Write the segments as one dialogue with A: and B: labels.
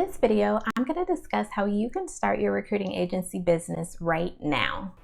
A: In this video, I'm going to discuss how you can start your recruiting agency business right now.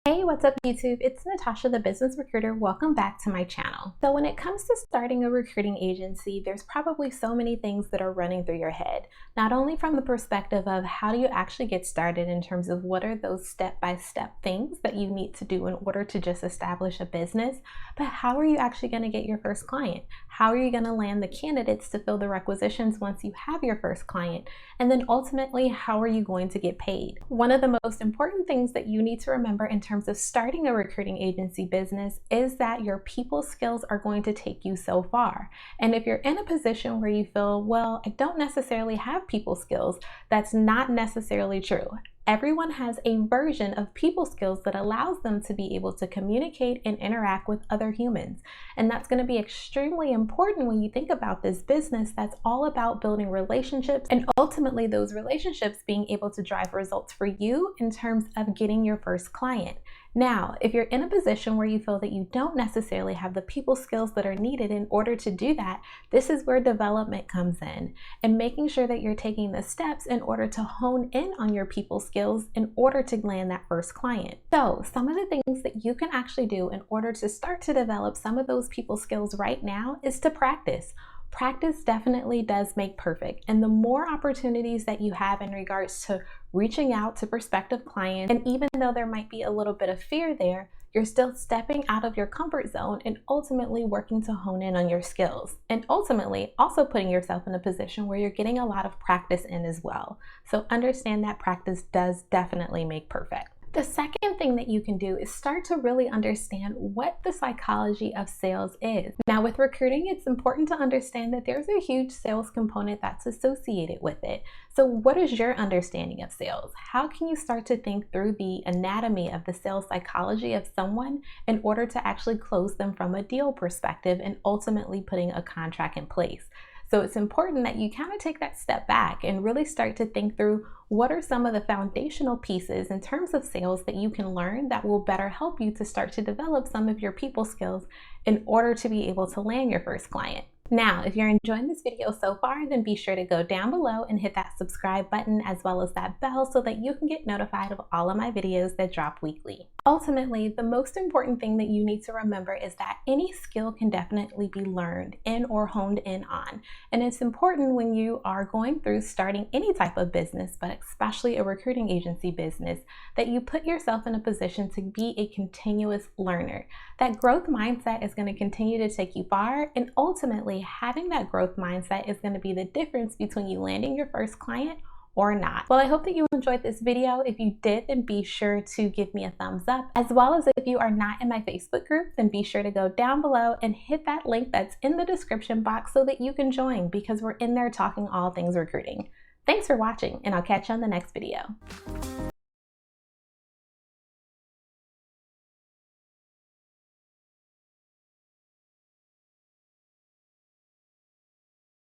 A: Hey, what's up YouTube? It's Natasha, the business recruiter. Welcome back to my channel. So when it comes to starting a recruiting agency, there's probably so many things that are running through your head, not only from the perspective of how do you actually get started in terms of what are those step-by-step things that you need to do in order to just establish a business, but how are you actually going to get your first client? How are you going to land the candidates to fill the requisitions once you have your first client? And then ultimately, how are you going to get paid? One of the most important things that you need to remember in terms of starting a recruiting agency business is that your people skills are going to take you so far. And if you're in a position where you feel, well, I don't necessarily have people skills, that's not necessarily true. Everyone has a version of people skills that allows them to be able to communicate and interact with other humans. And that's going to be extremely important when you think about this business that's all about building relationships and ultimately those relationships being able to drive results for you in terms of getting your first client. Now, if you're in a position where you feel that you don't necessarily have the people skills that are needed in order to do that, this is where development comes in and making sure that you're taking the steps in order to hone in on your people skills in order to land that first client. So some of the things that you can actually do in order to start to develop some of those people skills right now is to practice. Practice definitely does make perfect, and the more opportunities that you have in regards to reaching out to prospective clients, and even though there might be a little bit of fear there, you're still stepping out of your comfort zone and ultimately working to hone in on your skills, and ultimately also putting yourself in a position where you're getting a lot of practice in as well. So understand that practice does definitely make perfect. The second thing that you can do is start to really understand what the psychology of sales is. Now with recruiting, it's important to understand that there's a huge sales component that's associated with it. So what is your understanding of sales? How can you start to think through the anatomy of the sales psychology of someone in order to actually close them from a deal perspective and ultimately putting a contract in place? So it's important that you kind of take that step back and really start to think through what are some of the foundational pieces in terms of sales that you can learn that will better help you to start to develop some of your people skills in order to be able to land your first client. Now, if you're enjoying this video so far, then be sure to go down below and hit that subscribe button as well as that bell so that you can get notified of all of my videos that drop weekly. Ultimately, the most important thing that you need to remember is that any skill can definitely be learned in or honed in on. And it's important when you are going through starting any type of business, but especially a recruiting agency business, that you put yourself in a position to be a continuous learner. That growth mindset is going to continue to take you far, and ultimately having that growth mindset is going to be the difference between you landing your first client or not. Well, I hope that you enjoyed this video. If you did, then be sure to give me a thumbs up, as well as if you are not in my Facebook group, then be sure to go down below and hit that link that's in the description box so that you can join, because we're in there talking all things recruiting. Thanks for watching, and I'll catch you on the next video.